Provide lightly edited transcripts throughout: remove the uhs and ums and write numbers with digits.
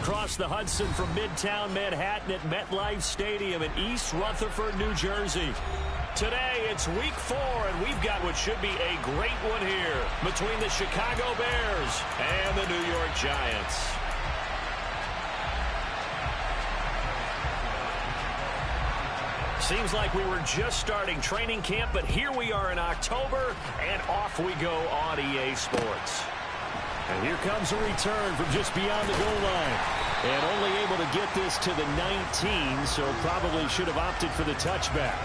across the Hudson from Midtown Manhattan at MetLife Stadium in East Rutherford, New Jersey. Today, it's week 4, and we've got what should be a great one here between the Chicago Bears and the New York Giants. Seems like we were just starting training camp, but here we are in October, and off we go on EA Sports. And here comes a return from just beyond the goal line. And only able to get this to the 19, so probably should have opted for the touchback.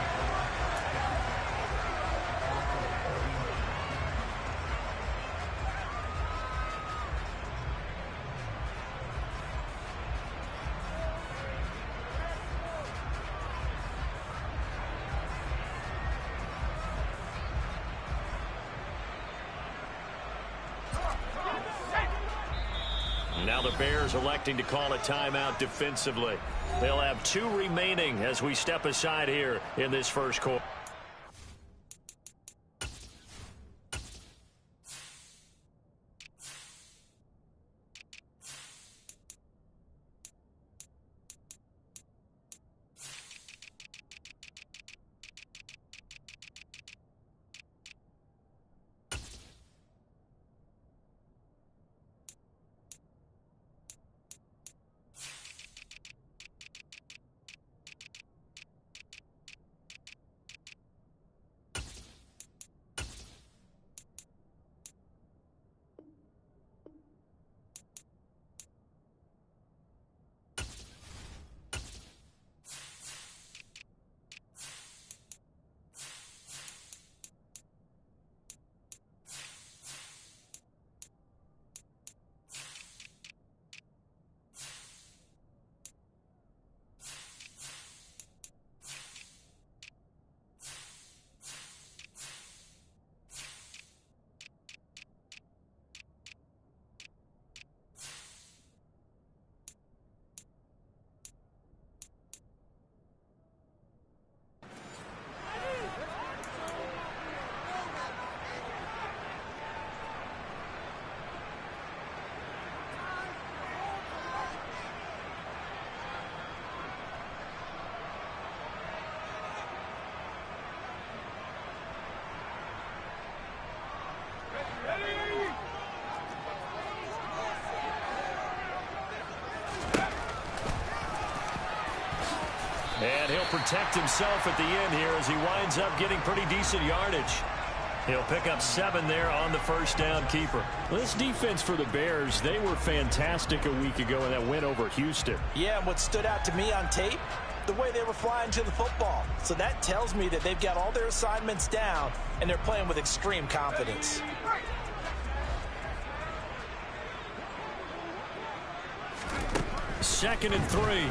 Now the Bears electing to call a timeout defensively. They'll have 2 remaining as we step aside here in this first quarter. And he'll protect himself at the end here as he winds up getting pretty decent yardage. He'll pick up 7 there on the first down keeper. This defense for the Bears, they were fantastic a week ago in that win over Houston. Yeah, and what stood out to me on tape, the way they were flying to the football. So that tells me that they've got all their assignments down, and they're playing with extreme confidence. Second and 3.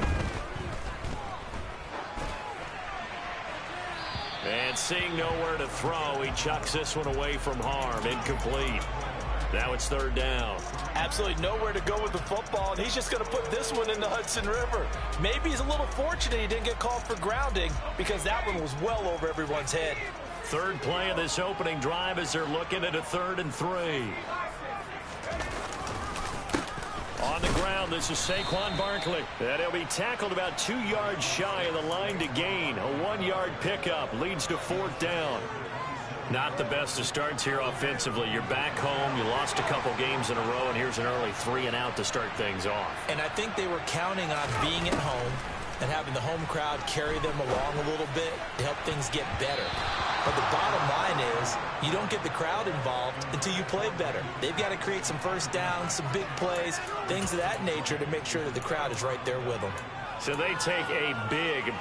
And seeing nowhere to throw, he chucks this one away from harm. Incomplete. Now it's 3rd down. Absolutely nowhere to go with the football, and he's just going to put this one in the Hudson River. Maybe he's a little fortunate he didn't get called for grounding because that one was well over everyone's head. 3rd play of this opening drive as they're looking at a 3rd and 3. On the ground, this is Saquon Barkley. And he'll be tackled about 2 yards shy of the line to gain. A 1-yard pickup leads to 4th down. Not the best of starts here offensively. You're back home. You lost a couple games in a row, and here's an early 3-and-out to start things off. And I think they were counting on being at home and having the home crowd carry them along a little bit to help things get better. But the bottom line is you don't get the crowd involved until you play better. They've got to create some first downs, some big plays, things of that nature to make sure that the crowd is right there with them. So they take a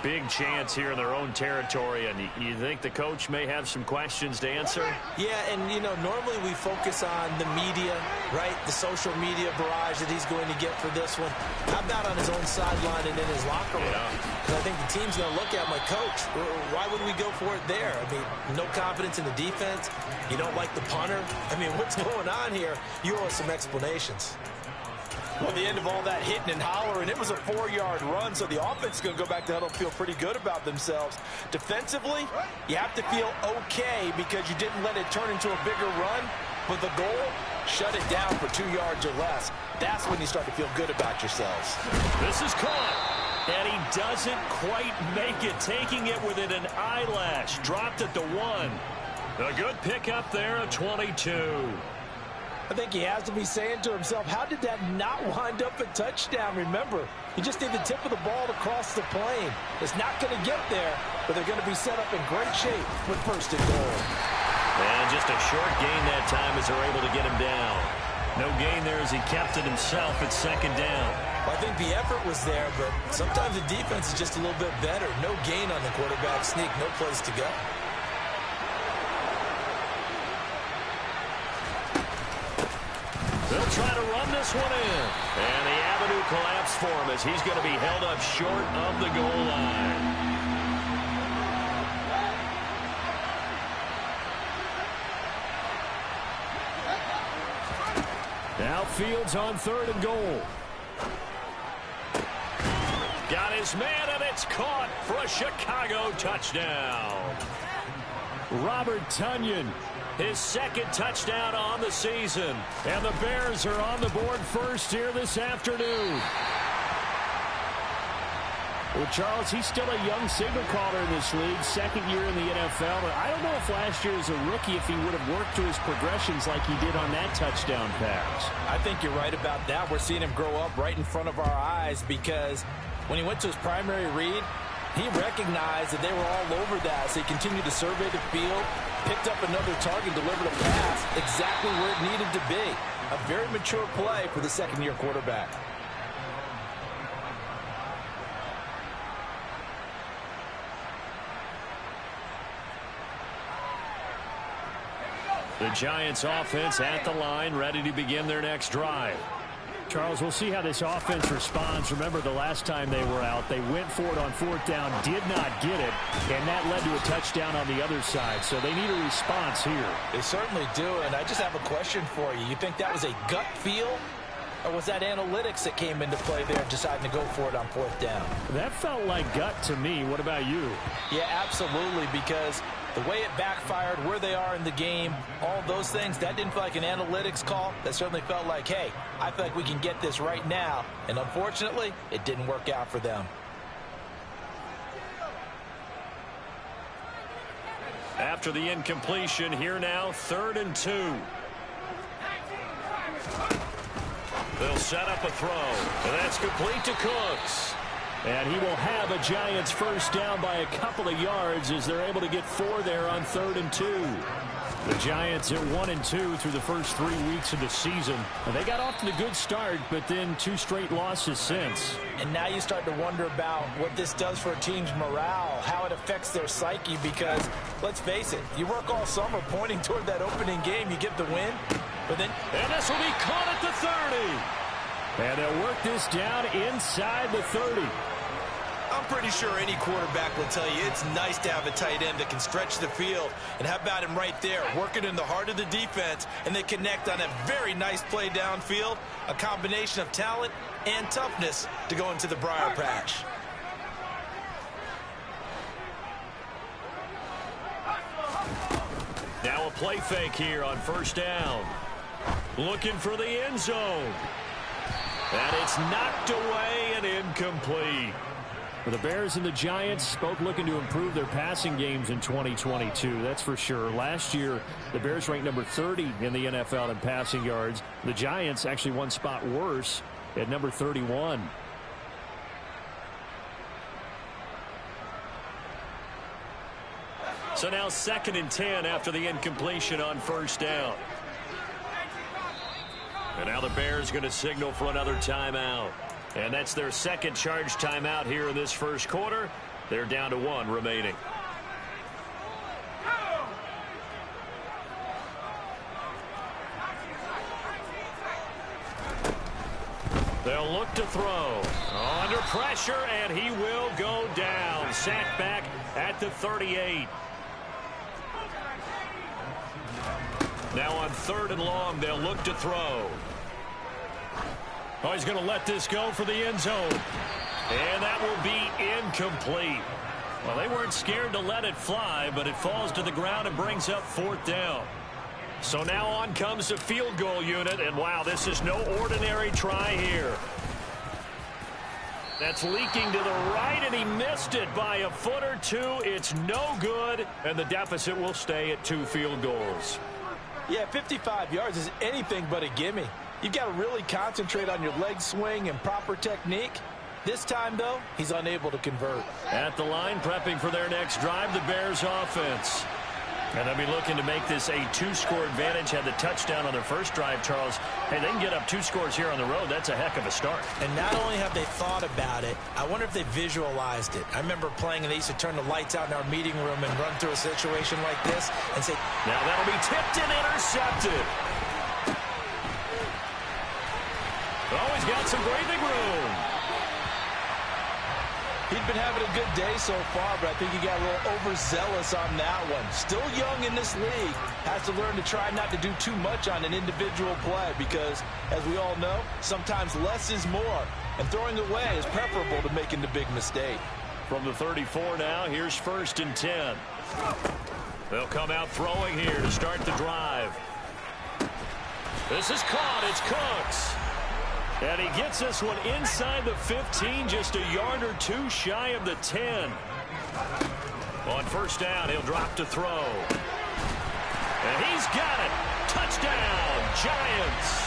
big chance here in their own territory, and you think the coach may have some questions to answer? Yeah, and, you know, normally we focus on the media, right, the social media barrage that he's going to get for this one. How about on his own sideline and in his locker room? Because I think the team's going to look at him like, Coach, why would we go for it there? I mean, no confidence in the defense. You don't like the punter. I mean, what's going on here? You owe us some explanations. Well, the end of all that hitting and hollering, it was a 4-yard run, so the offense is going to go back to huddle and feel pretty good about themselves. Defensively, you have to feel okay because you didn't let it turn into a bigger run, but the goal, shut it down for 2 yards or less. That's when you start to feel good about yourselves. This is caught. And he doesn't quite make it, taking it within an eyelash. Dropped at the 1. A good pickup there, a 22. I think he has to be saying to himself, how did that not wind up a touchdown? Remember, you just need the tip of the ball to cross the plane. It's not going to get there, but they're going to be set up in great shape with 1st and goal. And just a short gain that time as they're able to get him down. No gain there as he kept it himself at 2nd down. Well, I think the effort was there, but sometimes the defense is just a little bit better. No gain on the quarterback sneak, no place to go. They'll try to run this one in. And the avenue collapsed for him as he's going to be held up short of the goal line. Now Fields on 3rd and goal. Got his man, and it's caught for a Chicago touchdown. Robert Tonyan, his 2nd touchdown on the season. And the Bears are on the board first here this afternoon. Well, Charles, he's still a young signal caller in this league, 2nd year in the NFL. But I don't know if last year as a rookie, if he would have worked through his progressions like he did on that touchdown pass. I think you're right about that. We're seeing him grow up right in front of our eyes because when he went to his primary read, he recognized that they were all over that. So he continued to survey the field, picked up another target, delivered a pass exactly where it needed to be. A very mature play for the 2nd-year quarterback. The Giants offense at the line, ready to begin their next drive. Charles, we'll see how this offense responds. Remember, the last time they were out, they went for it on 4th down, did not get it, and that led to a touchdown on the other side. So they need a response here. They certainly do, and I just have a question for you. You think that was a gut feel, or was that analytics that came into play there, deciding to go for it on 4th down? That felt like gut to me. What about you? Yeah, absolutely, because the way it backfired, where they are in the game, all those things, that didn't feel like an analytics call. That certainly felt like, hey, I feel like we can get this right now. And unfortunately, it didn't work out for them. After the incompletion, here now, 3rd and 2. They'll set up a throw, and that's complete to Cooks. And he will have a Giants 1st down by a couple of yards as they're able to get 4 there on 3rd and 2. The Giants are 1-2 through the first 3 weeks of the season. And they got off to a good start, but then 2 straight losses since. And now you start to wonder about what this does for a team's morale, how it affects their psyche, because let's face it, you work all summer pointing toward that opening game, you get the win, but then... And this will be caught at the 30. And they'll work this down inside the 30. I'm pretty sure any quarterback will tell you it's nice to have a tight end that can stretch the field. And how about him right there, working in the heart of the defense, and they connect on a very nice play downfield, a combination of talent and toughness to go into the briar patch. Now a play fake here on 1st down. Looking for the end zone. And it's knocked away and incomplete. For the Bears and the Giants, both looking to improve their passing games in 2022, that's for sure. Last year, the Bears ranked number 30 in the NFL in passing yards. The Giants actually one spot worse at number 31. So now 2nd and 10 after the incompletion on 1st down. And now the Bears going to signal for another timeout. And that's their 2nd charge timeout here in this 1st quarter. They're down to 1 remaining. They'll look to throw. Under pressure, and he will go down. Sacked back at the 38. Now on 3rd and long, they'll look to throw. Oh, he's going to let this go for the end zone. And that will be incomplete. Well, they weren't scared to let it fly, but it falls to the ground and brings up 4th down. So now on comes the field goal unit, and wow, this is no ordinary try here. That's leaking to the right, and he missed it by a foot or two. It's no good, and the deficit will stay at 2 field goals. Yeah, 55 yards is anything but a gimme. You've got to really concentrate on your leg swing and proper technique. This time, though, he's unable to convert. At the line, prepping for their next drive, the Bears offense. And they'll be looking to make this a 2-score advantage. Had the touchdown on their first drive, Charles. Hey, they can get up 2 scores here on the road. That's a heck of a start. And not only have they thought about it, I wonder if they visualized it. I remember playing, and they used to turn the lights out in our meeting room and run through a situation like this and say, now that'll be tipped and intercepted. Oh, he's got some breathing room. He'd been having a good day so far, but I think he got a little overzealous on that one. Still young in this league. Has to learn to try not to do too much on an individual play because, as we all know, sometimes less is more. And throwing away is preferable to making the big mistake. From the 34 now, here's 1st and 10. They'll come out throwing here to start the drive. This is caught. It's Cooks. And he gets this one inside the 15, just a yard or 2 shy of the 10. On 1st down, he'll drop to throw. And he's got it. Touchdown, Giants.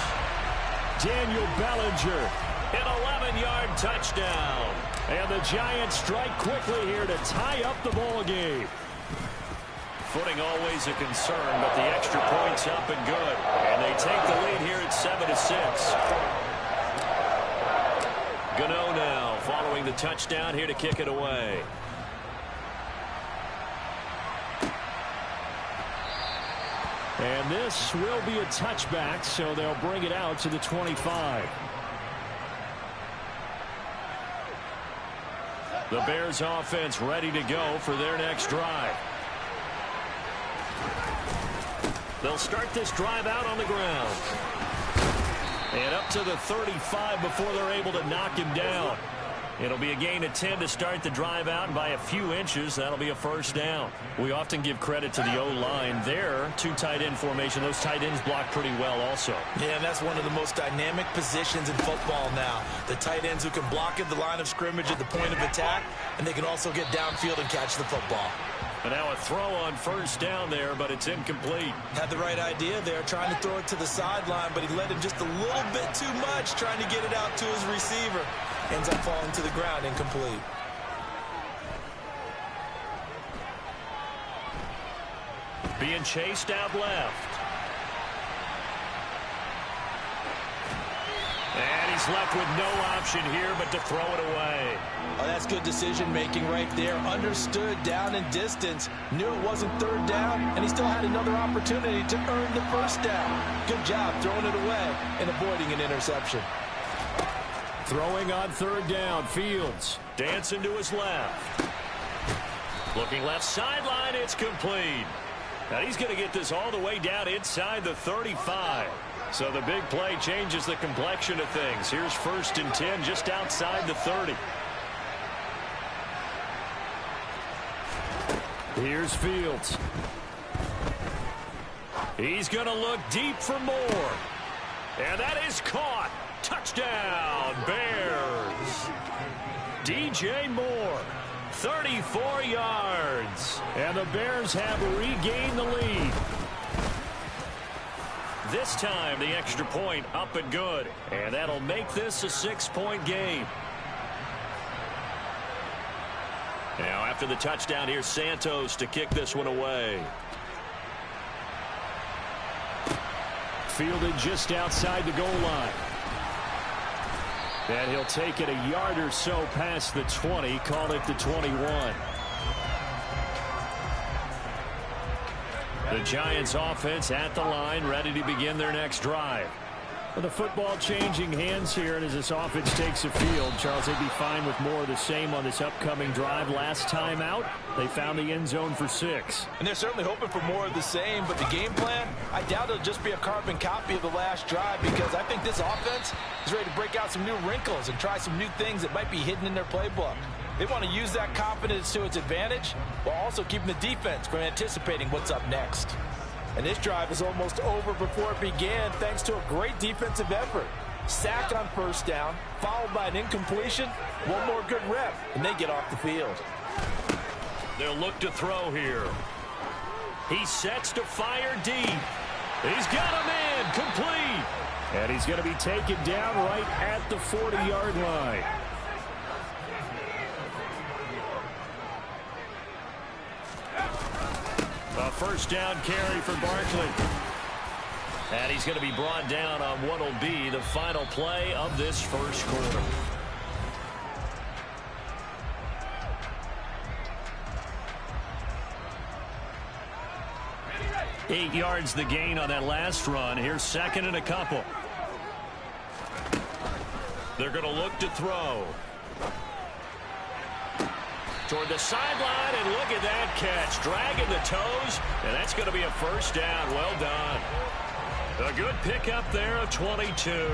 Daniel Bellinger, an 11-yard touchdown. And the Giants strike quickly here to tie up the ball game. Footing always a concern, but the extra point's up and good. And they take the lead here at 7-6. Gano now following the touchdown here to kick it away. And this will be a touchback, so they'll bring it out to the 25. The Bears offense ready to go for their next drive. They'll start this drive out on the ground. And up to the 35 before they're able to knock him down. It'll be a gain of 10 to start the drive out, and by a few inches, that'll be a 1st down. We often give credit to the O-line. There, 2 tight end formation. Those tight ends block pretty well also. Yeah, and that's one of the most dynamic positions in football now. The tight ends who can block at the line of scrimmage at the point of attack, and they can also get downfield and catch the football. And now a throw on 1st down there, but it's incomplete. Had the right idea there, trying to throw it to the sideline, but he let him just a little bit too much, trying to get it out to his receiver. Ends up falling to the ground, incomplete. Being chased out left. And he's left with no option here but to throw it away. Oh, that's good decision-making right there. Understood down and distance. Knew it wasn't 3rd down, and he still had another opportunity to earn the 1st down. Good job throwing it away and avoiding an interception. Throwing on 3rd down, Fields. Dancing to his left. Looking left sideline, it's complete. Now he's going to get this all the way down inside the 35. So the big play changes the complexion of things. Here's 1st and 10 just outside the 30. Here's Fields. He's going to look deep for more. And that is caught. Touchdown, Bears. DJ Moore, 34 yards. And the Bears have regained the lead. This time, the extra point up and good. And that'll make this a 6-point game. Now, after the touchdown, here's Santos to kick this one away. Fielded just outside the goal line. And he'll take it a yard or so past the 20, call it the 21. The Giants offense at the line, ready to begin their next drive. With the football changing hands here, and as this offense takes the field, Charles, they'd be fine with more of the same on this upcoming drive. Last time out, they found the end zone for 6. And they're certainly hoping for more of the same, but the game plan, I doubt it'll just be a carbon copy of the last drive, because I think this offense is ready to break out some new wrinkles and try some new things that might be hidden in their playbook. They want to use that confidence to its advantage while also keeping the defense from anticipating what's up next. And this drive is almost over before it began thanks to a great defensive effort. Sack on first down, followed by an incompletion. One more good rep, and they get off the field. They'll look to throw here. He sets to fire deep. He's got him in, complete. And he's going to be taken down right at the 40-yard line. A first down carry for Barkley. And he's going to be brought down on what will be the final play of this first quarter. Eight yards the gain on that last run. Here's second and a couple. They're going to look to throw. Toward the sideline, and look at that catch. Dragging the toes, and that's going to be a first down. Well done. A good pickup there of 22.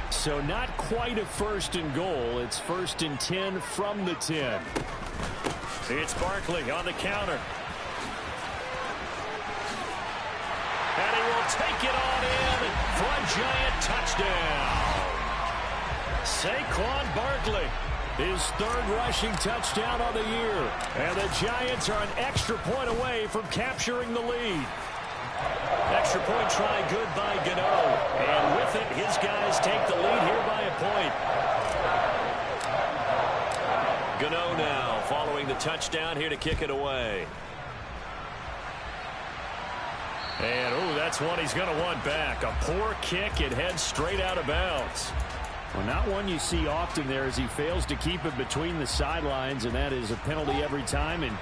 So not quite a first and goal. It's first and 10 from the 10. It's Barkley on the counter. And he will take it on in for a giant touchdown. Saquon Barkley, his third rushing touchdown of the year. And the Giants are an extra point away from capturing the lead. Extra point try good by Gano. And with it, his guys take the lead here by a point. Gano now following the touchdown here to kick it away. And, oh, that's one he's going to want back. A poor kick. It heads straight out of bounds. Well, not one you see often there as he fails to keep it between the sidelines, and that is a penalty every time and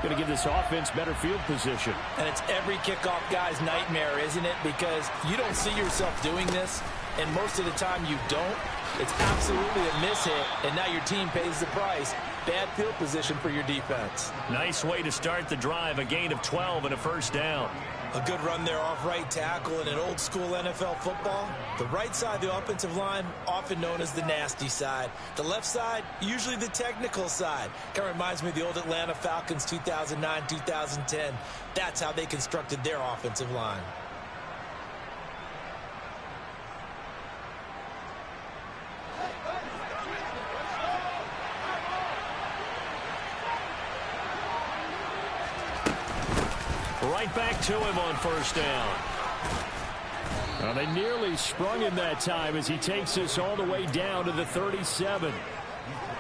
going to give this offense better field position. And it's every kickoff guy's nightmare, isn't it? Because you don't see yourself doing this, and most of the time you don't. It's absolutely a mishit, and now your team pays the price. Bad field position for your defense. Nice way to start the drive. A gain of 12 and a first down. A good run there off right tackle in an old-school NFL football. The right side of the offensive line, often known as the nasty side. The left side, usually the technical side. Kind of reminds me of the old Atlanta Falcons 2009-2010. That's how they constructed their offensive line. Right back to him on first down. Well, they nearly sprung him that time as he takes this all the way down to the 37.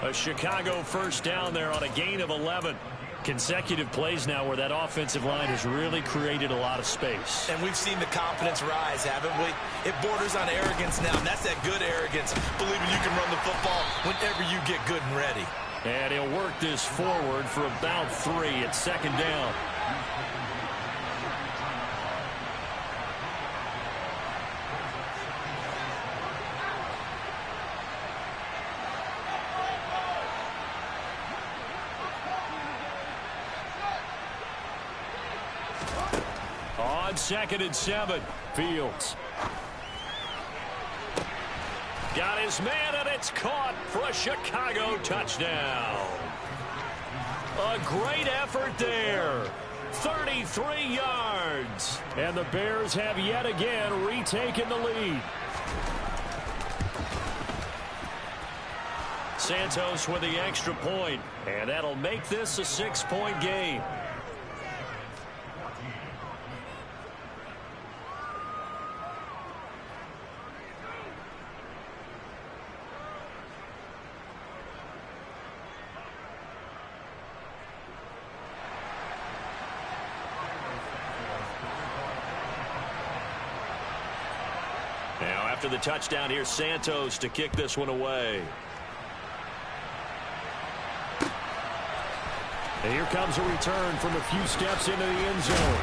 A Chicago first down there on a gain of 11. Consecutive plays now where that offensive line has really created a lot of space. And we've seen the confidence rise, haven't we? It borders on arrogance now, and that's that good arrogance, believing you can run the football whenever you get good and ready. And he'll work this forward for about 3 at second down. On second and 7, Fields. Got his man, and it's caught for a Chicago touchdown. A great effort there. 33 yards. And the Bears have yet again retaken the lead. Santos with the extra point, and that'll make this a 6-point game. Now after the touchdown, here's Santos to kick this one away. And here comes a return from a few steps into the end zone.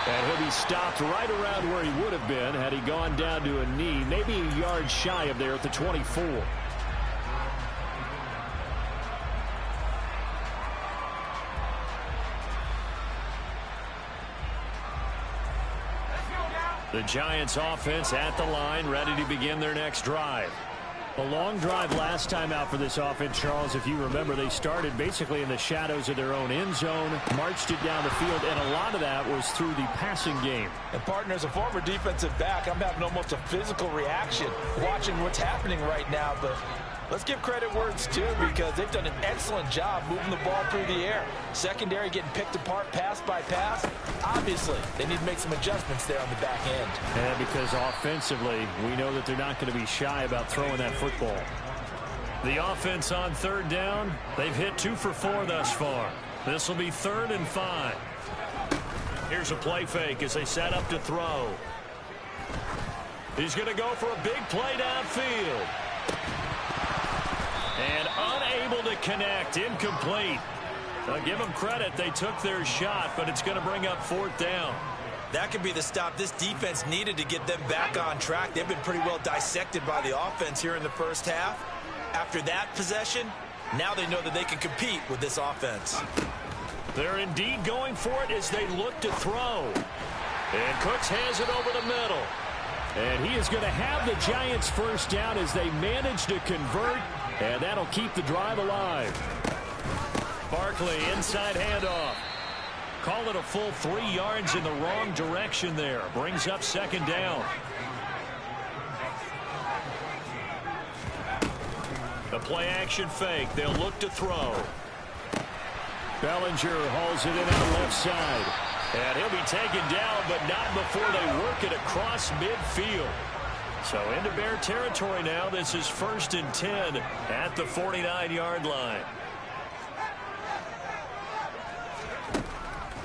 And he'll be stopped right around where he would have been had he gone down to a knee, maybe a yard shy of there at the 24. The Giants offense at the line, ready to begin their next drive. A long drive last time out for this offense, Charles. If you remember, they started basically in the shadows of their own end zone, marched it down the field, and a lot of that was through the passing game. And, partner, as a former defensive back, I'm having almost a physical reaction watching what's happening right now. But let's give credit where it's due, because they've done an excellent job moving the ball through the air. Secondary getting picked apart pass by pass. Obviously, they need to make some adjustments there on the back end. And because offensively, we know that they're not going to be shy about throwing that football. The offense on third down, they've hit 2 for 4 thus far. This will be 3rd and 5. Here's a play fake as they set up to throw. He's going to go for a big play downfield. And unable to connect, incomplete. I'll give them credit, they took their shot, but it's going to bring up 4th down. That could be the stop this defense needed to get them back on track. They've been pretty well dissected by the offense here in the first half. After that possession, now they know that they can compete with this offense. They're indeed going for it as they look to throw. And Cooks has it over the middle. And he is going to have the Giants first down as they manage to convert, and that'll keep the drive alive. Barkley, inside handoff. Call it a full 3 yards in the wrong direction there. Brings up 2nd down. The play action fake. They'll look to throw. Bellinger hauls it in on the left side. And he'll be taken down, but not before they work it across midfield. So into Bear territory now. This is 1st and 10 at the 49-yard line.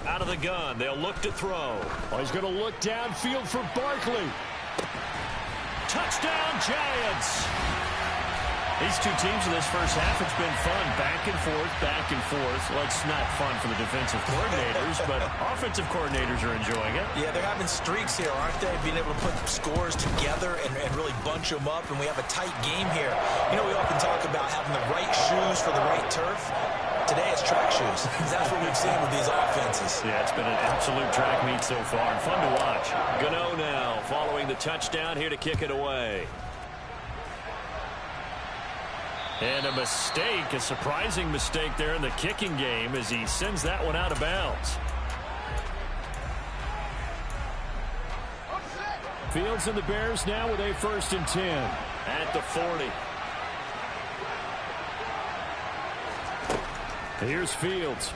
Out of the gun, they'll look to throw. Oh, he's going to look downfield for Barkley. Touchdown, Giants! These two teams in this first half, it's been fun. Back and forth, back and forth. Well, it's not fun for the defensive coordinators, but offensive coordinators are enjoying it. Yeah, they're having streaks here, aren't they? Being able to put scores together and really bunch them up, and we have a tight game here. You know, we often talk about having the right shoes for the right turf. Today it's track shoes. That's what we've seen with these offenses. Yeah, it's been an absolute track meet so far, and fun to watch. Gano now following the touchdown here to kick it away. And a mistake, a surprising mistake there in the kicking game as he sends that one out of bounds. Fields and the Bears now with a 1st and 10. At the 40. Here's Fields.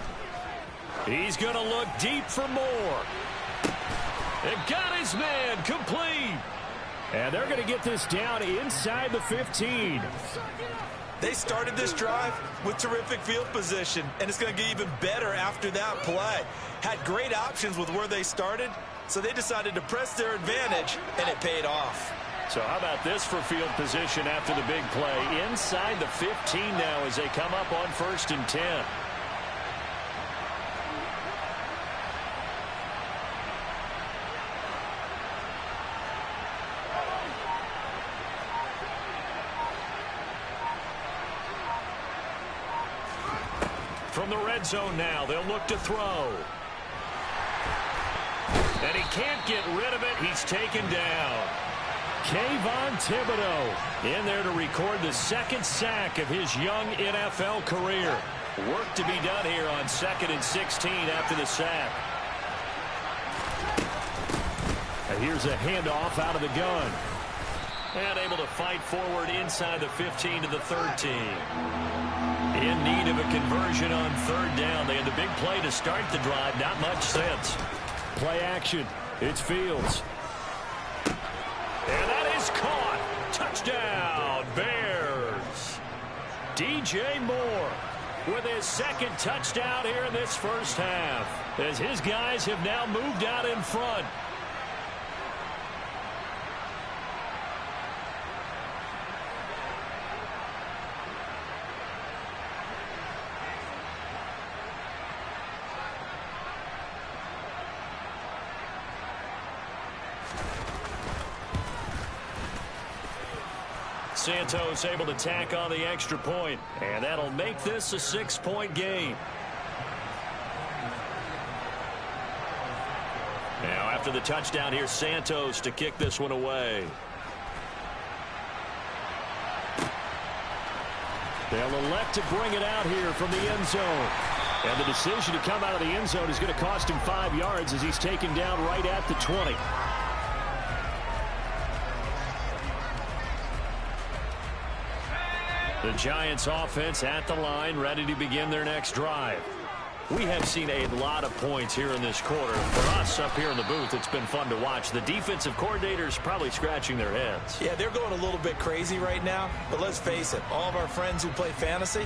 He's going to look deep for more. It got his man complete. And they're going to get this down inside the 15. They started this drive with terrific field position, and it's going to get even better after that play. Had great options with where they started, so they decided to press their advantage, and it paid off. So how about this for field position after the big play? Inside the 15 now as they come up on 1st and 10. From the red zone now, they'll look to throw. And he can't get rid of it. He's taken down. Kayvon Thibodeau in there to record the 2nd sack of his young NFL career. Work to be done here on 2nd and 16 after the sack. And here's a handoff out of the gun. And able to fight forward inside the 15 to the 13. In need of a conversion on 3rd down. They had the big play to start the drive. Not much sense. Play action. It's Fields. And that is caught. Touchdown, Bears. DJ Moore with his 2nd touchdown here in this first half, as his guys have now moved out in front. Santos able to tack on the extra point, and that'll make this a 6-point game. Now after the touchdown, here's Santos to kick this one away. They'll elect to bring it out here from the end zone. And the decision to come out of the end zone is going to cost him 5 yards as he's taken down right at the 20. The Giants offense at the line, ready to begin their next drive. We have seen a lot of points here in this quarter. For us up here in the booth, it's been fun to watch. The defensive coordinators probably scratching their heads. Yeah, they're going a little bit crazy right now. But let's face it, all of our friends who play fantasy,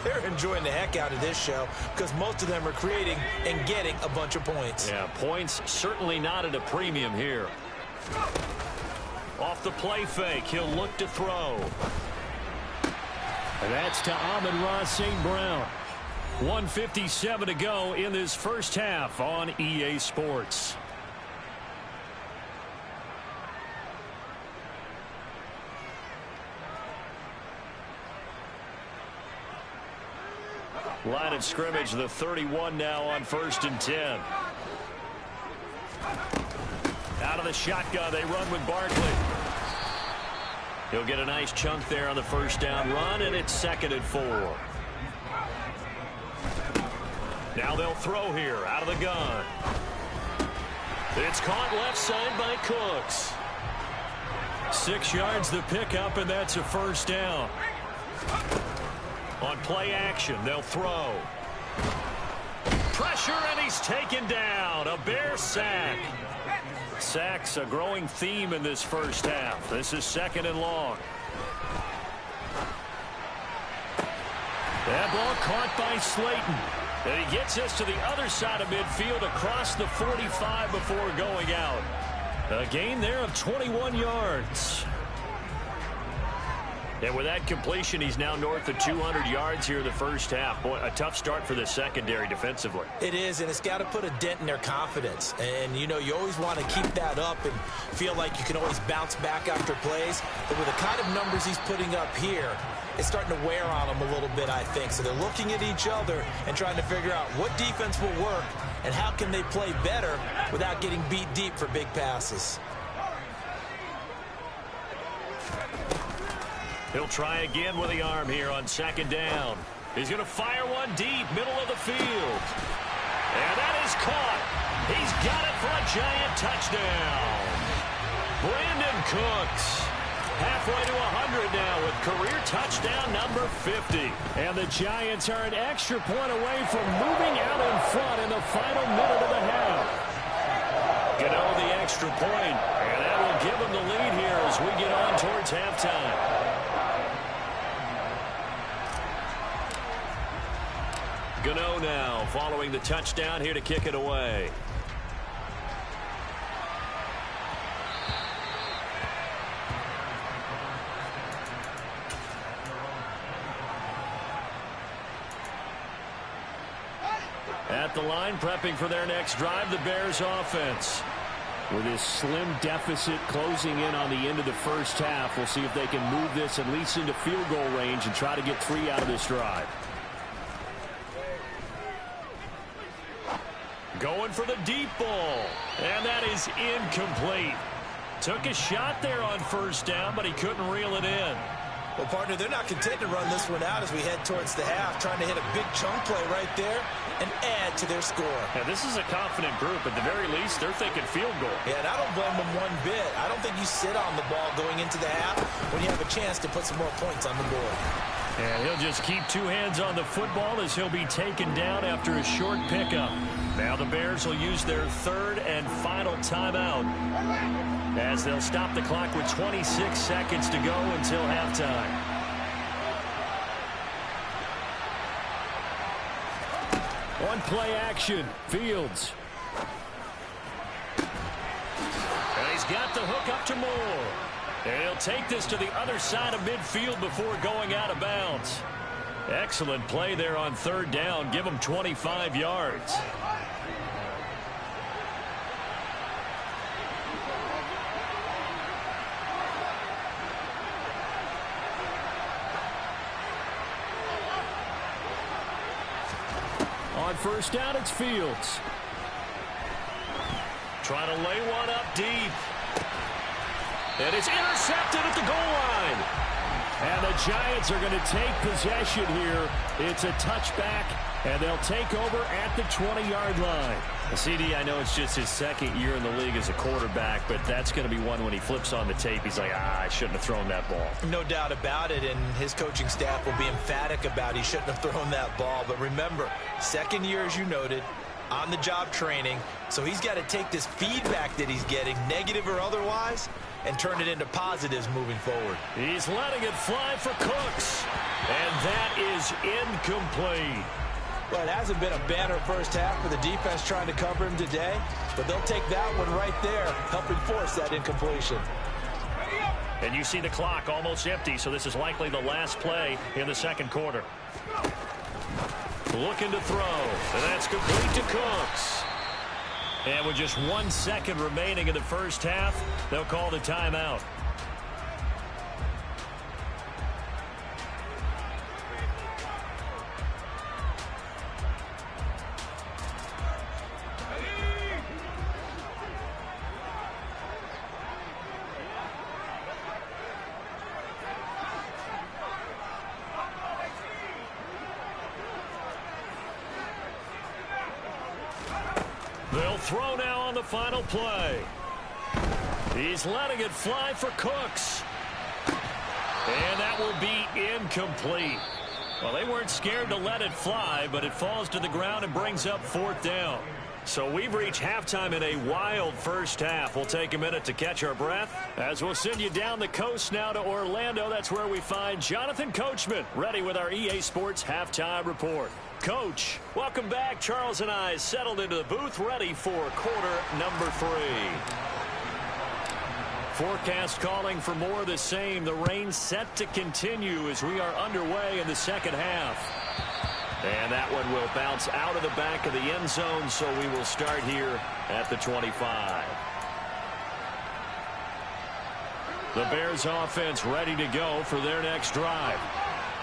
they're enjoying the heck out of this show because most of them are creating and getting a bunch of points. Yeah, points certainly not at a premium here. Off the play fake, he'll look to throw. And that's to Amon-Ra St. Brown. 1:57 to go in this first half on EA Sports. Line of scrimmage, the 31 now on 1st and 10. Out of the shotgun, they run with Barkley. He'll get a nice chunk there on the first down run, and it's 2nd and 4. Now they'll throw here out of the gun. It's caught left side by Cooks. 6 yards the pickup, and that's a first down. On play action, they'll throw. Pressure, and he's taken down. A Bear sack. Sacks a growing theme in this first half. This is 2nd and long. That ball caught by Slayton. And he gets us to the other side of midfield across the 45 before going out. A gain there of 21 yards. And with that completion, he's now north of 200 yards here in the first half. Boy, a tough start for the secondary defensively. It is, and it's got to put a dent in their confidence. And, you know, you always want to keep that up and feel like you can always bounce back after plays. But with the kind of numbers he's putting up here, it's starting to wear on them a little bit, I think. So they're looking at each other and trying to figure out what defense will work and how can they play better without getting beat deep for big passes. He'll try again with the arm here on 2nd down. He's going to fire one deep, middle of the field. And that is caught. He's got it for a giant touchdown. Brandon Cooks. Halfway to 100 now with career touchdown number 50. And the Giants are an extra point away from moving out in front in the final minute of the half. Gano the extra point, and that will give them the lead here as we get on towards halftime. Gano now following the touchdown here to kick it away. At the line, prepping for their next drive, the Bears offense. With this slim deficit closing in on the end of the first half, we'll see if they can move this at least into field goal range and try to get 3 out of this drive. Going for the deep ball, and that is incomplete. Took a shot there on first down, but he couldn't reel it in. Well, partner, they're not content to run this one out as we head towards the half, trying to hit a big chunk play right there and add to their score. Now, this is a confident group. At the very least, they're thinking field goal. Yeah, and I don't blame them one bit. I don't think you sit on the ball going into the half when you have a chance to put some more points on the board. And he'll just keep 2 hands on the football as he'll be taken down after a short pickup. Now the Bears will use their 3rd and final timeout as they'll stop the clock with 26 seconds to go until halftime. On play action, Fields. And he's got the hook up to Moore. And he'll take this to the other side of midfield before going out of bounds. Excellent play there on 3rd down. Give him 25 yards. On first down, it's Fields. Trying to lay one up deep. And it's intercepted at the goal line. And the Giants are going to take possession here. It's a touchback, and they'll take over at the 20-yard line. CD, I know it's just his second year in the league as a quarterback, but that's going to be one when he flips on the tape. He's like, I shouldn't have thrown that ball. No doubt about it, and his coaching staff will be emphatic about he shouldn't have thrown that ball. But remember, second year, as you noted, on-the-job training, so he's got to take this feedback that he's getting, negative or otherwise, and turn it into positives moving forward. He's letting it fly for Cooks, and that is incomplete. Well, it hasn't been a banner first half for the defense trying to cover him today, but they'll take that one right there, helping force that incompletion. And you see the clock almost empty, so this is likely the last play in the second quarter. Looking to throw, and that's complete to Cooks. And with just 1 second remaining in the first half, they'll call the timeout. They'll throw now on the final play. He's letting it fly for Cooks. And that will be incomplete. Well, they weren't scared to let it fly, but it falls to the ground and brings up 4th down. So we've reached halftime in a wild first half. We'll take a minute to catch our breath as we'll send you down the coast now to Orlando. That's where we find Jonathan Coachman, ready with our EA Sports Halftime Report. Coach, welcome back. Charles and I settled into the booth, ready for quarter number 3. Forecast calling for more of the same. The rain set to continue as we are underway in the second half. And that one will bounce out of the back of the end zone, so we will start here at the 25. The Bears offense ready to go for their next drive.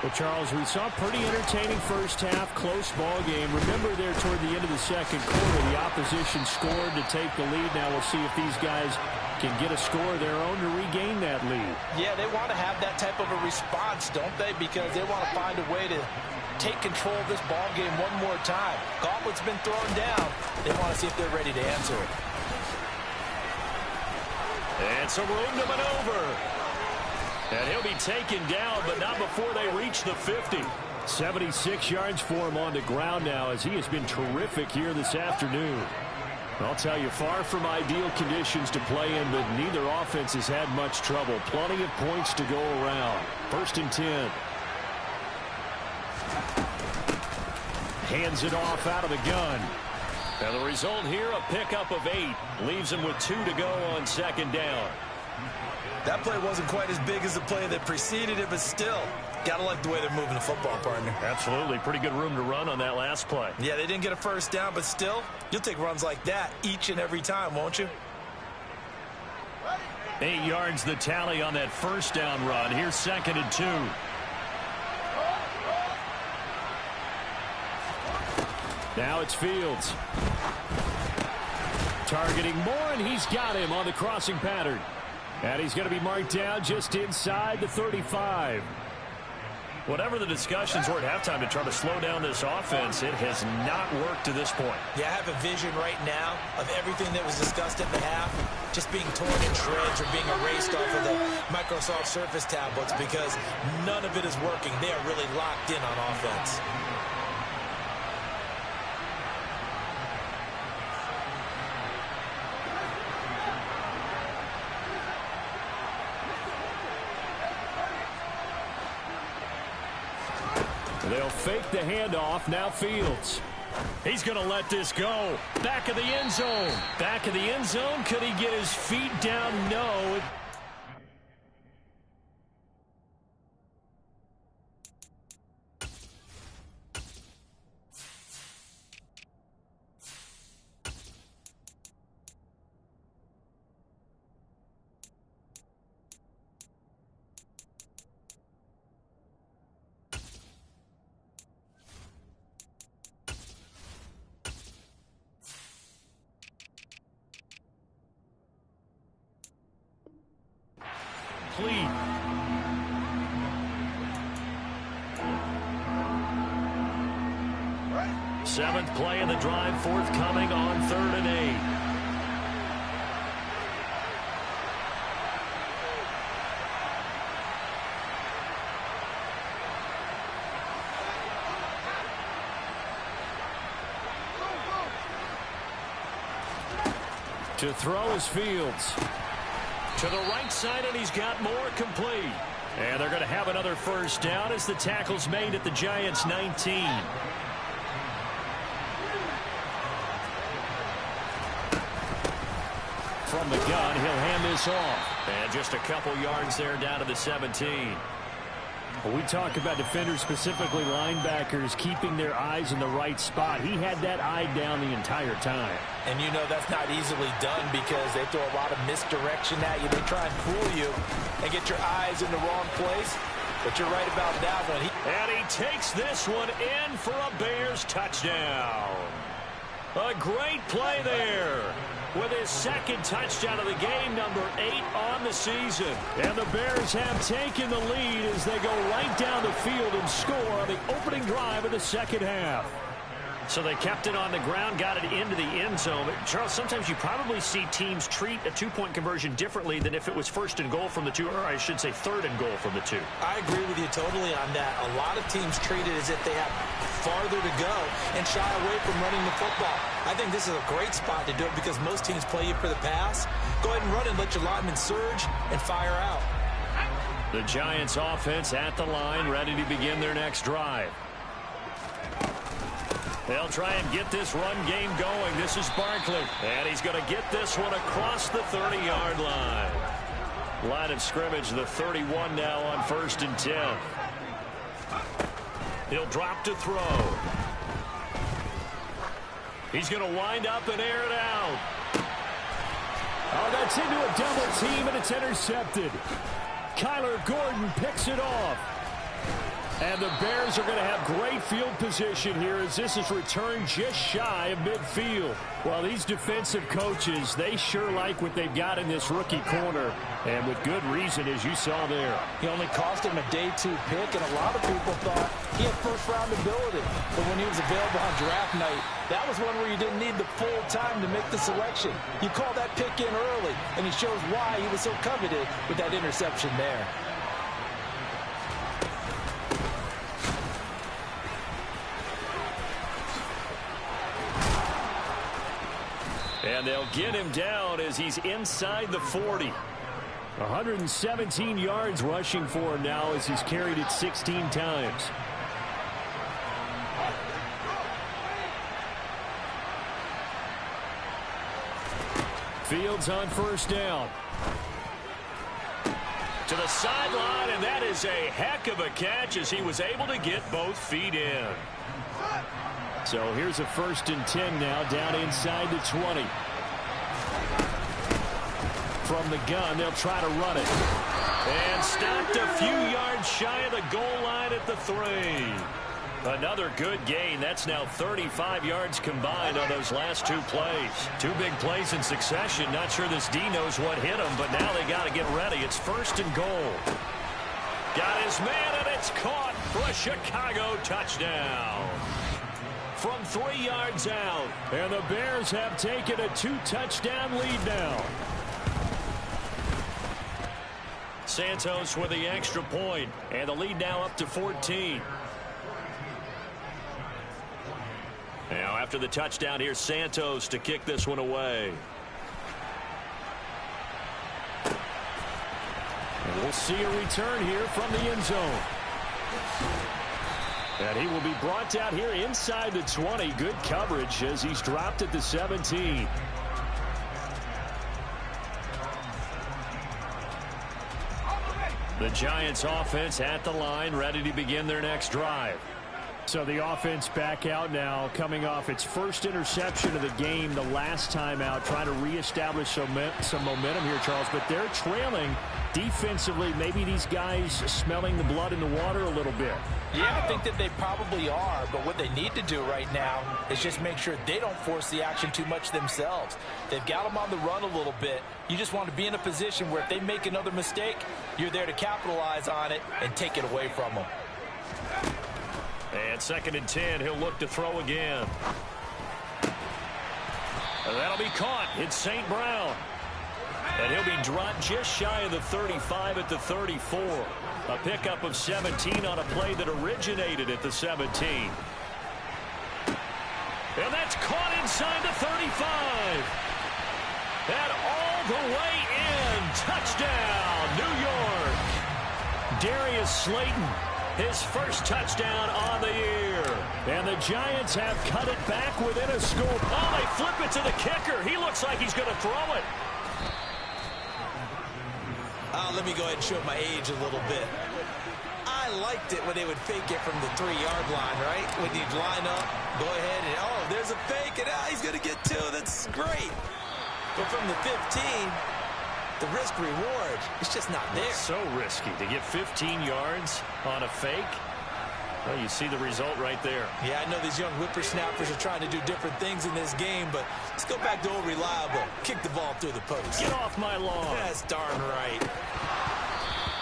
Well, Charles, we saw a pretty entertaining first half, close ball game. Remember there toward the end of the second quarter, the opposition scored to take the lead. Now we'll see if these guys can get a score of their own to regain that lead. Yeah, they want to have that type of a response, don't they? Because they want to find a way to take control of this ball game one more time. Gauntlet's been thrown down. They want to see if they're ready to answer it. And some room to maneuver. And he'll be taken down, but not before they reach the 50. 76 yards for him on the ground now, as he has been terrific here this afternoon. I'll tell you, far from ideal conditions to play in, but neither offense has had much trouble. Plenty of points to go around. 1st and 10. Hands it off out of the gun. And the result here, a pickup of 8. Leaves him with 2 to go on 2nd down. That play wasn't quite as big as the play that preceded it, but still, gotta like the way they're moving the football, partner. Absolutely. Pretty good room to run on that last play. Yeah, they didn't get a first down, but still, you'll take runs like that each and every time, won't you? 8 yards the tally on that first down run. Here's 2nd and 2. Now it's Fields. Targeting Moore, and he's got him on the crossing pattern. And he's going to be marked down just inside the 35. Whatever the discussions were at halftime to try to slow down this offense, it has not worked to this point. Yeah, I have a vision right now of everything that was discussed at the half just being torn in shreds or being erased off of the Microsoft Surface tablets because none of it is working. They are really locked in on offense. They'll fake the handoff. Now Fields. He's going to let this go. Back of the end zone. Back of the end zone. Could he get his feet down? No. 7th play of the drive forthcoming on 3rd and 8. To throw is Fields. To the right side, and he's got more, complete. And they're going to have another first down as the tackle's made at the Giants' 19. From the gun, he'll hand this off. And just a couple yards there down to the 17. Well, we talk about defenders, specifically linebackers, keeping their eyes in the right spot. He had that eye down the entire time. And you know that's not easily done because they throw a lot of misdirection at you. They try and fool you and get your eyes in the wrong place. But you're right about that one. And he takes this one in for a Bears touchdown. A great play there. With his second touchdown of the game, number 8 on the season. And the Bears have taken the lead as they go right down the field and score on the opening drive of the second half. So they kept it on the ground, got it into the end zone. But Charles, sometimes you probably see teams treat a two-point conversion differently than if it was 1st and goal from the 2, or I should say 3rd and goal from the 2. I agree with you totally on that. A lot of teams treat it as if they have farther to go and shy away from running the football. I think this is a great spot to do it because most teams play you for the pass. Go ahead and run and let your linemen surge and fire out. The Giants offense at the line, ready to begin their next drive. They'll try and get this run game going. This is Barkley. And he's going to get this one across the 30-yard line. Line of scrimmage, the 31 now on 1st and 10. He'll drop to throw. He's going to wind up and air it out. Oh, that's into a double team, and it's intercepted. Kyler Gordon picks it off. And the Bears are going to have great field position here as this is returned just shy of midfield. Well, these defensive coaches, they sure like what they've got in this rookie corner. And with good reason, as you saw there. He only cost him a day 2 pick, and a lot of people thought he had first-round ability. But when he was available on draft night, that was one where you didn't need the full time to make the selection. You call that pick in early, and he shows why he was so coveted with that interception there. And they'll get him down as he's inside the 40. 117 yards rushing for him now as he's carried it 16 times. Fields on 1st down. To the sideline, and that is a heck of a catch as he was able to get both feet in. So here's a 1st and 10 now, down inside the 20. From the gun, they'll try to run it. And stopped a few yards shy of the goal line at the 3. Another good gain. That's now 35 yards combined on those last 2 plays. 2 big plays in succession. Not sure this D knows what hit him, but now they got to get ready. It's 1st and goal. Got his man, and it's caught for a Chicago touchdown. From 3 yards out. And the Bears have taken a 2-touchdown lead now. Santos with the extra point, and the lead now up to 14. Now after the touchdown, here's Santos to kick this one away. And we'll see a return here from the end zone. And he will be brought down here inside the 20. Good coverage as he's dropped at the 17. The Giants offense at the line, ready to begin their next drive. So the offense back out now, coming off its first interception of the game the last time out, trying to reestablish some momentum here, Charles. But they're trailing defensively. Maybe these guys smelling the blood in the water a little bit. Yeah, I think that they probably are, but what they need to do right now is just make sure they don't force the action too much themselves. They've got them on the run a little bit. You just want to be in a position where if they make another mistake, you're there to capitalize on it and take it away from them. And 2nd and 10, he'll look to throw again. And that'll be caught. It's St. Brown. And he'll be dropped just shy of the 35 at the 34. A pickup of 17 on a play that originated at the 17. And that's caught inside the 35. And all the way in. Touchdown, New York. Darius Slayton, his first touchdown on the year. And the Giants have cut it back within a score. Oh, they flip it to the kicker. He looks like he's going to throw it. Let me go ahead and show my age a little bit. I liked it when they would fake it from the 3-yard line, right? When you'd line up, go ahead and, oh, there's a fake, and he's going to get 2. That's great. But from the 15, the risk-reward, it's just not there. It's so risky to get 15 yards on a fake. Well, you see the result right there. Yeah, I know these young whippersnappers are trying to do different things in this game, but let's go back to old reliable. Kick the ball through the post. Get off my lawn. That's darn right.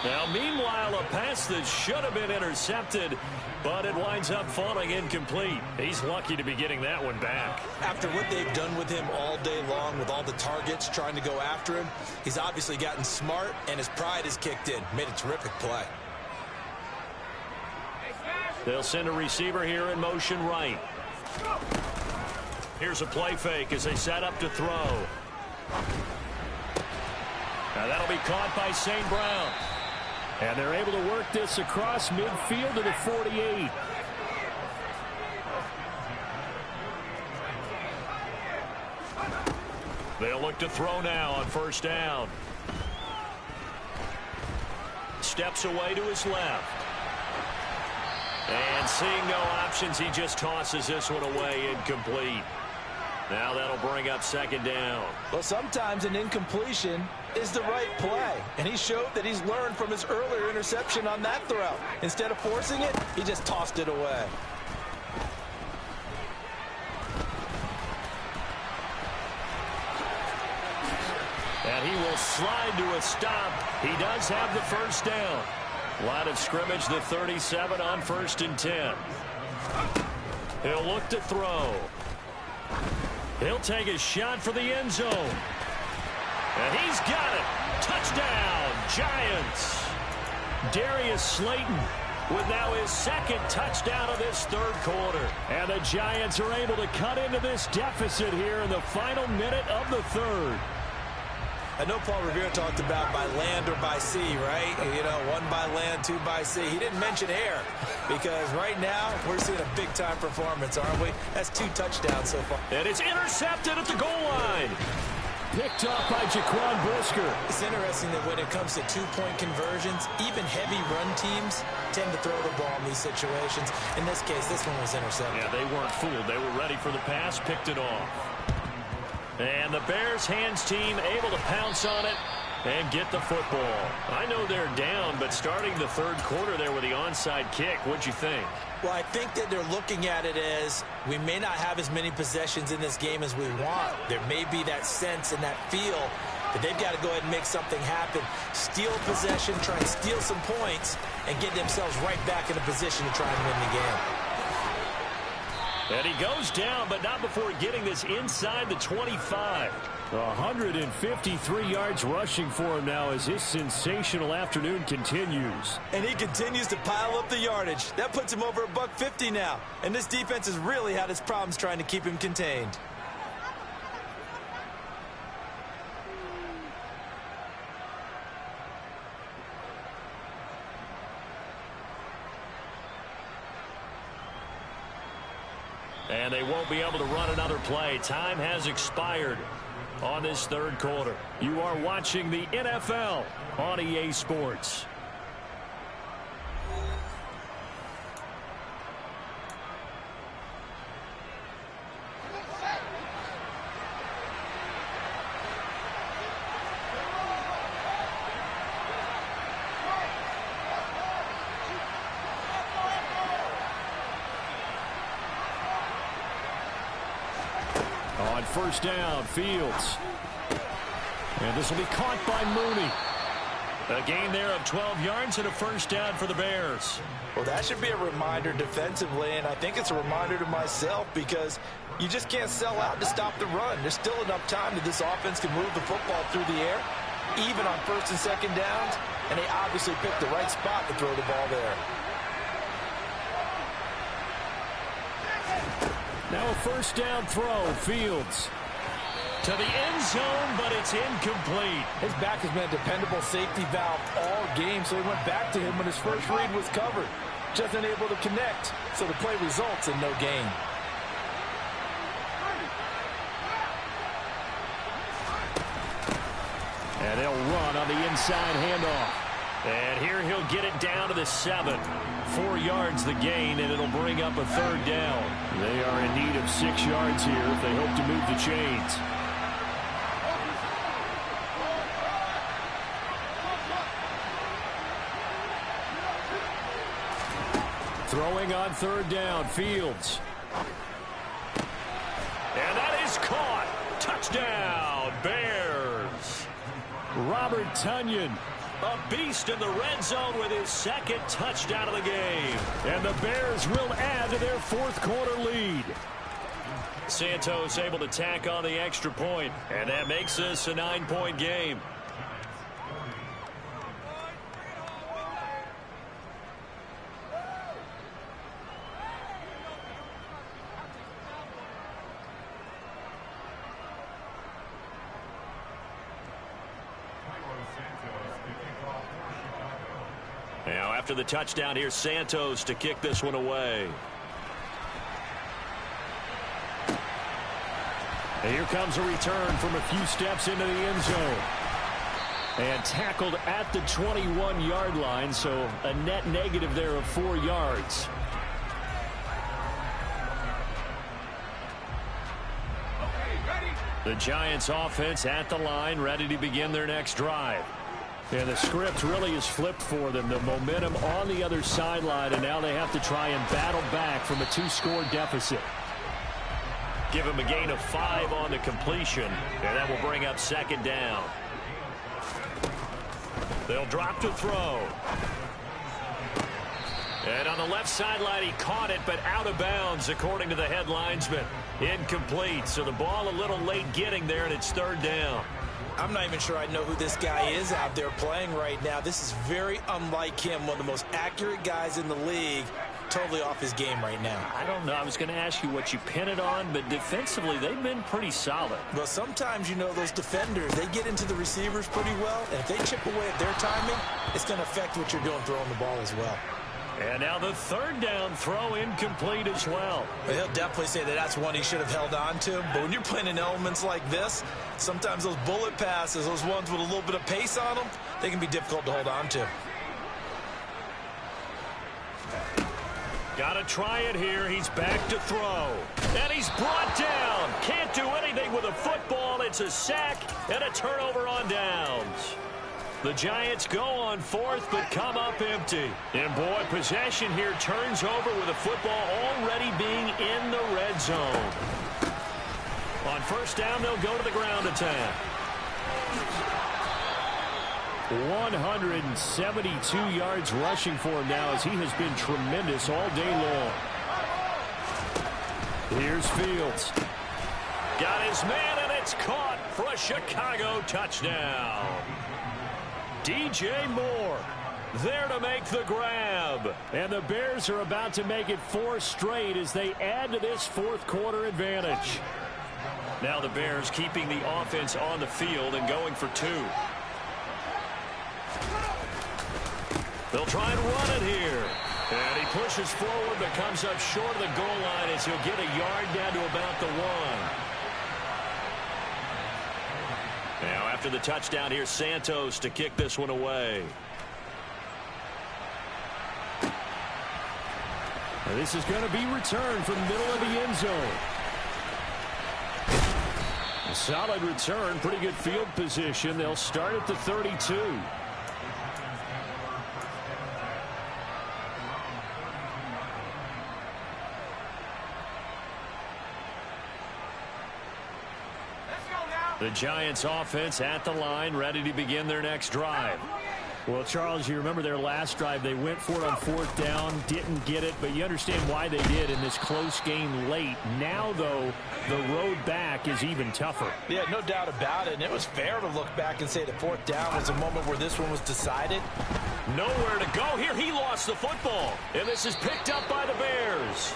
Now, meanwhile, a pass that should have been intercepted, but it winds up falling incomplete. He's lucky to be getting that one back. After what they've done with him all day long, with all the targets trying to go after him, he's obviously gotten smart, and his pride has kicked in. Made a terrific play. They'll send a receiver here in motion right. Here's a play fake as they set up to throw. Now that'll be caught by St. Brown. And they're able to work this across midfield to the 48. They'll look to throw now on 1st down. Steps away to his left. And seeing no options, he just tosses this one away, incomplete. Now that'll bring up 2nd down. Well, sometimes an incompletion is the right play, and he showed that he's learned from his earlier interception on that throw. Instead of forcing it, he just tossed it away. And he will slide to a stop. He does have the 1st down. Line of scrimmage, the 37 on 1st and 10. He'll look to throw. He'll take a shot for the end zone. And he's got it. Touchdown, Giants. Darius Slayton with now his 2nd touchdown of this 3rd quarter. And the Giants are able to cut into this deficit here in the final minute of the 3rd. I know Paul Revere talked about by land or by sea, right? You know, 1 by land, 2 by sea. He didn't mention air because right now we're seeing a big-time performance, aren't we? That's 2 touchdowns so far. And it's intercepted at the goal line. Picked up by Jaquan Brisker. It's interesting that when it comes to 2-point conversions, even heavy run teams tend to throw the ball in these situations. In this case, this one was intercepted. Yeah, they weren't fooled. They were ready for the pass, picked it off. And the Bears hands team able to pounce on it and get the football. I know they're down, but starting the 3rd quarter there with the onside kick, what'd you think? Well, I think that they're looking at it as we may not have as many possessions in this game as we want. There may be that sense and that feel that they've got to go ahead and make something happen. Steal possession, try and steal some points, and get themselves right back in a position to try and win the game. And he goes down, but not before getting this inside the 25. 153 yards rushing for him now as his sensational afternoon continues. And he continues to pile up the yardage. That puts him over $150 now. And this defense has really had its problems trying to keep him contained. And they won't be able to run another play. Time has expired on this 3rd quarter. You are watching the NFL on EA Sports. On 1st down, Fields. And this will be caught by Mooney. A gain there of 12 yards and a first down for the Bears. Well, that should be a reminder defensively, and I think it's a reminder to myself because you just can't sell out to stop the run. There's still enough time that this offense can move the football through the air, even on first and second downs, and they obviously picked the right spot to throw the ball there. Now a first down throw, Fields. To the end zone, but it's incomplete. His back has been a dependable safety valve all game, so he went back to him when his first read was covered. Just unable to connect, so the play results in no gain. And they'll run on the inside handoff. And here he'll get it down to the 7. 4 yards the gain, and it'll bring up a third down. They are in need of 6 yards here if they hope to move the chains. Throwing on third down, Fields. And that is caught. Touchdown, Bears. Robert Tonyan, a beast in the red zone with his second touchdown of the game. And the Bears will add to their fourth quarter lead. Santos able to tack on the extra point, and that makes this a 9-point game. Now after the touchdown, here's Santos to kick this one away. And here comes a return from a few steps into the end zone. And tackled at the 21-yard line, so a net negative there of 4 yards. The Giants offense at the line, ready to begin their next drive. And the script really is flipped for them. The momentum on the other sideline, and now they have to try and battle back from a 2-score deficit. Give him a gain of 5 on the completion, and that will bring up second down. They'll drop to throw. And on the left sideline, he caught it, but out of bounds, according to the head linesman. Incomplete, so the ball a little late getting there, and it's third down. I'm not even sure I know who this guy is out there playing right now. This is very unlike him, one of the most accurate guys in the league. Totally off his game right now. I don't know. I was going to ask you what you pin it on, but defensively, they've been pretty solid. Well, sometimes, you know, those defenders, they get into the receivers pretty well, and if they chip away at their timing, it's going to affect what you're doing throwing the ball as well. And now the third down throw incomplete as well. He'll definitely say that that's one he should have held on to. But when you're playing in elements like this, sometimes those bullet passes, those ones with a little bit of pace on them, they can be difficult to hold on to. Got to try it here. He's back to throw. And he's brought down. Can't do anything with a football. It's a sack and a turnover on downs. The Giants go on fourth, but come up empty. And, boy, possession here turns over with the football already being in the red zone. On first down, they'll go to the ground attack. 172 yards rushing for him now as he has been tremendous all day long. Here's Fields. Got his man, and it's caught for a Chicago touchdown. DJ Moore there to make the grab. And the Bears are about to make it 4 straight as they add to this fourth quarter advantage. Now the Bears keeping the offense on the field and going for 2. They'll try and run it here. And he pushes forward but comes up short of the goal line as he'll get a yard down to about the 1. Now after the touchdown, here's Santos to kick this one away. Now this is going to be returned from the middle of the end zone. A solid return, pretty good field position. They'll start at the 32. The Giants offense at the line, ready to begin their next drive. Well, Charles, you remember their last drive. They went for it on fourth down, didn't get it, but you understand why they did in this close game late. Now, though, the road back is even tougher. Yeah, no doubt about it. And it was fair to look back and say the fourth down was a moment where this one was decided. Nowhere to go here. He lost the football. And this is picked up by the Bears.